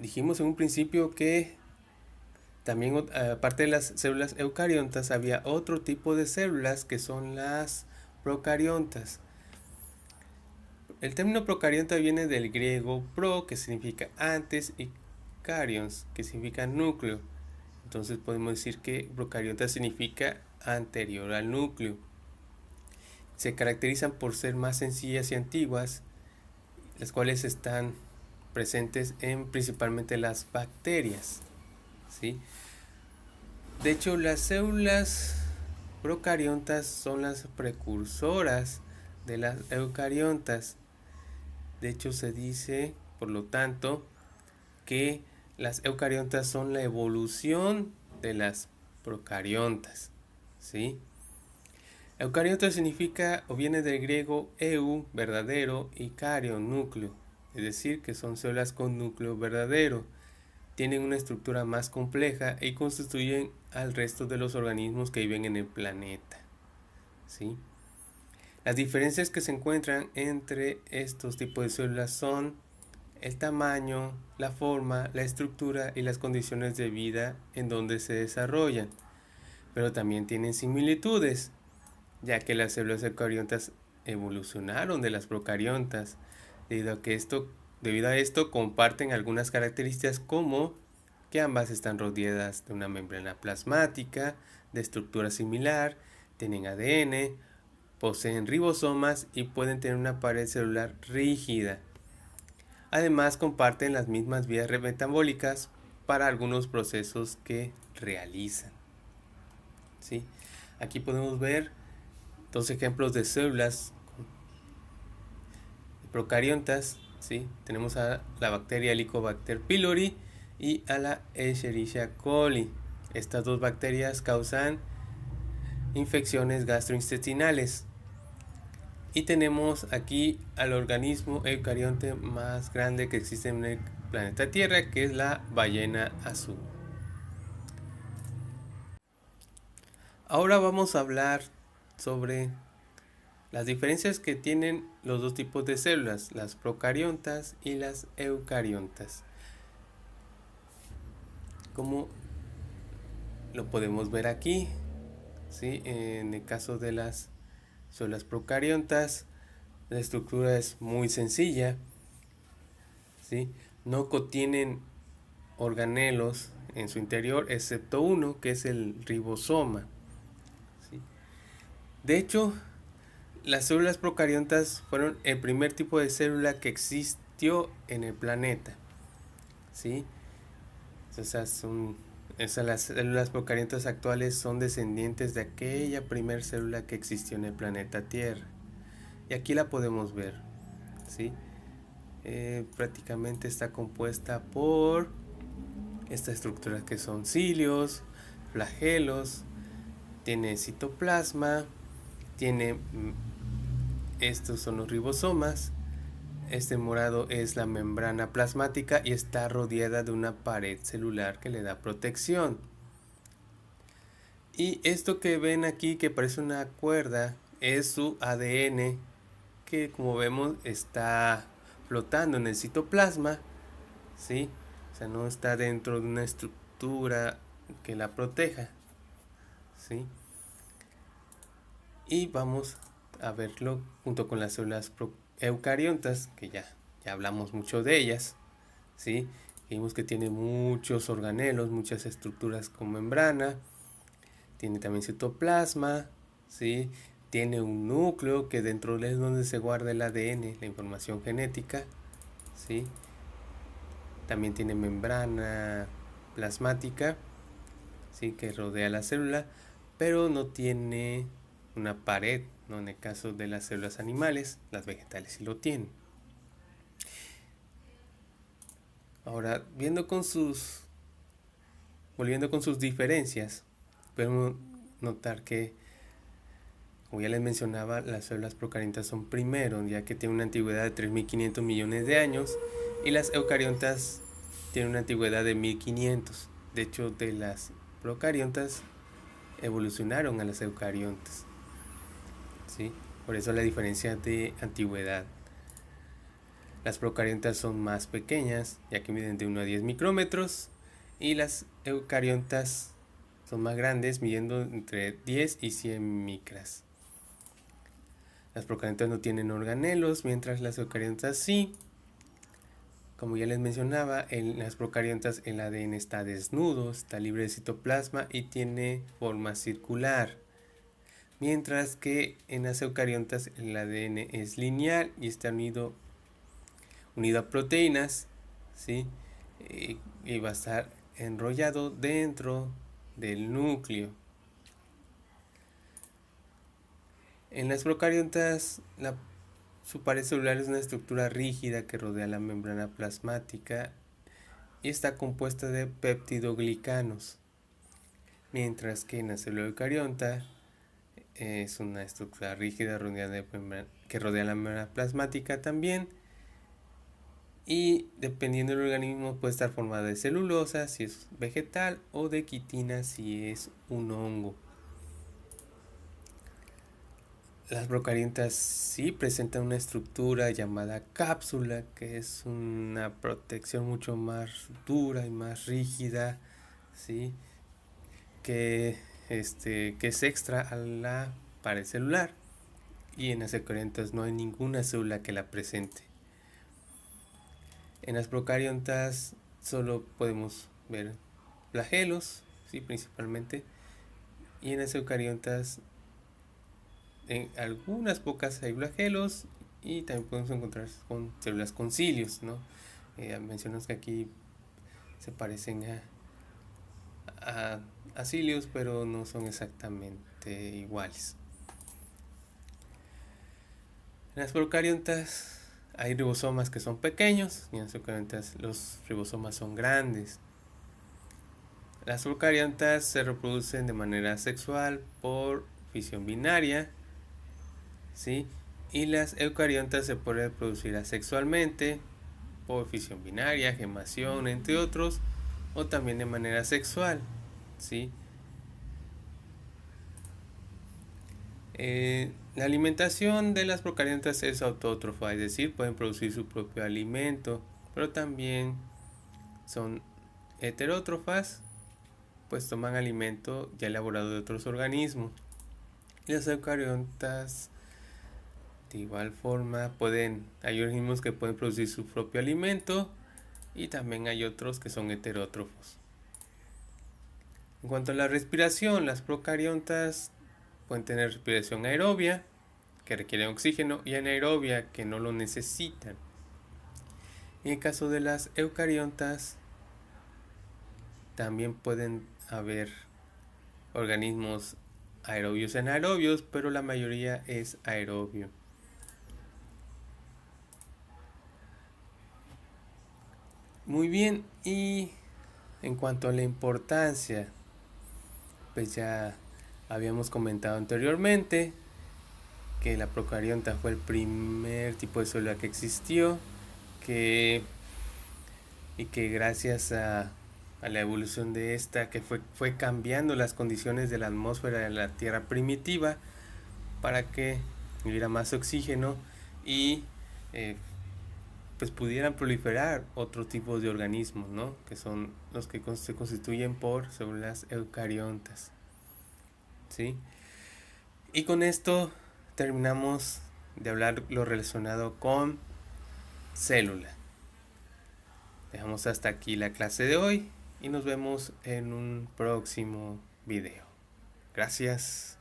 dijimos en un principio que también, aparte de las células eucariontas, había otro tipo de células que son las procariontas. El término procarionta viene del griego pro, que significa antes, y carions, que significa núcleo. Entonces podemos decir que procariota significa anterior al núcleo. Se caracterizan por ser más sencillas y antiguas, las cuales están presentes en principalmente las bacterias, ¿sí? De hecho, las células procariontas son las precursoras de las eucariontas. De hecho, se dice, por lo tanto, que las eucariontas son la evolución de las procariontas, ¿sí? Eucariota significa o viene del griego eu, verdadero, y carion, núcleo, es decir, que son células con núcleo verdadero. Tienen una estructura más compleja y constituyen al resto de los organismos que viven en el planeta, ¿sí? Las diferencias que se encuentran entre estos tipos de células son el tamaño, la forma, la estructura y las condiciones de vida en donde se desarrollan. Pero también tienen similitudes, ya que las células eucariontas evolucionaron de las procariontas, debido a esto comparten algunas características como que ambas están rodeadas de una membrana plasmática de estructura similar, tienen ADN, poseen ribosomas y pueden tener una pared celular rígida. Además comparten las mismas vías metabólicas para algunos procesos que realizan, ¿sí? Aquí podemos ver dos ejemplos de células procariontas, ¿sí? Tenemos a la bacteria Helicobacter pylori y a la Escherichia coli. Estas dos bacterias causan infecciones gastrointestinales. Y tenemos aquí al organismo eucarionte más grande que existe en el planeta Tierra, que es la ballena azul. Ahora vamos a hablar sobre las diferencias que tienen los dos tipos de células, las procariontas y las eucariontas. Como lo podemos ver aquí, ¿sí? En el caso de las células procariontas, la estructura es muy sencilla, ¿sí? No contienen organelos en su interior, excepto uno, que es el ribosoma, ¿sí? De hecho, las células procariontas fueron el primer tipo de célula que existió en el planeta, ¿sí? Las células procariontas actuales son descendientes de aquella primer célula que existió en el planeta Tierra. Y aquí la podemos ver, ¿sí? Prácticamente está compuesta por estas estructuras que son cilios, flagelos, tiene citoplasma, tiene estos son los ribosomas. Este morado es la membrana plasmática y está rodeada de una pared celular que le da protección. Y esto que ven aquí que parece una cuerda es su ADN, que como vemos está flotando en el citoplasma, ¿sí? O sea, no está dentro de una estructura que la proteja, ¿sí? Y vamos a verlo junto con las células eucariontas, que ya hablamos mucho de ellas, ¿sí? Vimos que tiene muchos organelos, muchas estructuras con membrana, tiene también citoplasma, ¿sí? Tiene un núcleo que dentro de él es donde se guarda el ADN, la información genética, ¿sí? También tiene membrana plasmática, ¿sí? Que rodea la célula, pero no tiene una pared, ¿no? En el caso de las células animales, las vegetales sí lo tienen. Ahora, volviendo con sus diferencias, podemos notar que, como ya les mencionaba, las células procariontas son primero, ya que tienen una antigüedad de 3.500 millones de años, y las eucariontas tienen una antigüedad de 1.500. De hecho, de las procariontas evolucionaron a las eucariontas, ¿sí? Por eso la diferencia de antigüedad. Las procariontas son más pequeñas, ya que miden de 1 a 10 micrómetros, y las eucariontas son más grandes, midiendo entre 10 y 100 micras. Las procariontas no tienen organelos, mientras las eucariontas sí. Como ya les mencionaba, en las procariontas el ADN está desnudo, está libre de citoplasma y tiene forma circular. Mientras que en las eucariontas el ADN es lineal y está unido a proteínas, ¿sí? Y va a estar enrollado dentro del núcleo. En las procariontas, su pared celular es una estructura rígida que rodea la membrana plasmática y está compuesta de peptidoglicanos, mientras que en la célula eucarionta es una estructura rígida que rodea la membrana plasmática también, y dependiendo del organismo puede estar formada de celulosa si es vegetal o de quitina si es un hongo. Las procariontas sí presentan una estructura llamada cápsula, que es una protección mucho más dura y más rígida, ¿sí? que es extra a la pared celular, y en las eucariontas no hay ninguna célula que la presente. En las procariontas solo podemos ver flagelos, ¿sí? Principalmente, y en las eucariontas en algunas pocas hay flagelos, y también podemos encontrar con células con cilios, ¿no? Mencionamos que aquí se parecen a cilios, pero no son exactamente iguales. En las procariontas hay ribosomas que son pequeños, y en las eucariontas los ribosomas son grandes. Las procariontas se reproducen de manera sexual por fisión binaria, ¿sí? Y las eucariontas se pueden reproducir asexualmente por fisión binaria, gemación, entre otros, o también de manera sexual, ¿sí? La alimentación de las procariontas es autótrofa, es decir, pueden producir su propio alimento, pero también son heterótrofas, pues toman alimento ya elaborado de otros organismos. Y las eucariontas, de igual forma, hay organismos que pueden producir su propio alimento, y también hay otros que son heterótrofos. En cuanto a la respiración, las procariontas pueden tener respiración aerobia, que requieren oxígeno, y anaerobia, que no lo necesitan. En el caso de las eucariontas, también pueden haber organismos aerobios y anaerobios, pero la mayoría es aerobio. Muy bien, y en cuanto a la importancia, pues ya habíamos comentado anteriormente que la procarionta fue el primer tipo de célula que existió, y que gracias a la evolución de esta, que fue cambiando las condiciones de la atmósfera de la Tierra primitiva para que hubiera más oxígeno y pues pudieran proliferar otro tipo de organismos, ¿no? Que son los que se constituyen por células eucariontas, ¿sí? Y con esto terminamos de hablar lo relacionado con célula. Dejamos hasta aquí la clase de hoy y nos vemos en un próximo video. Gracias.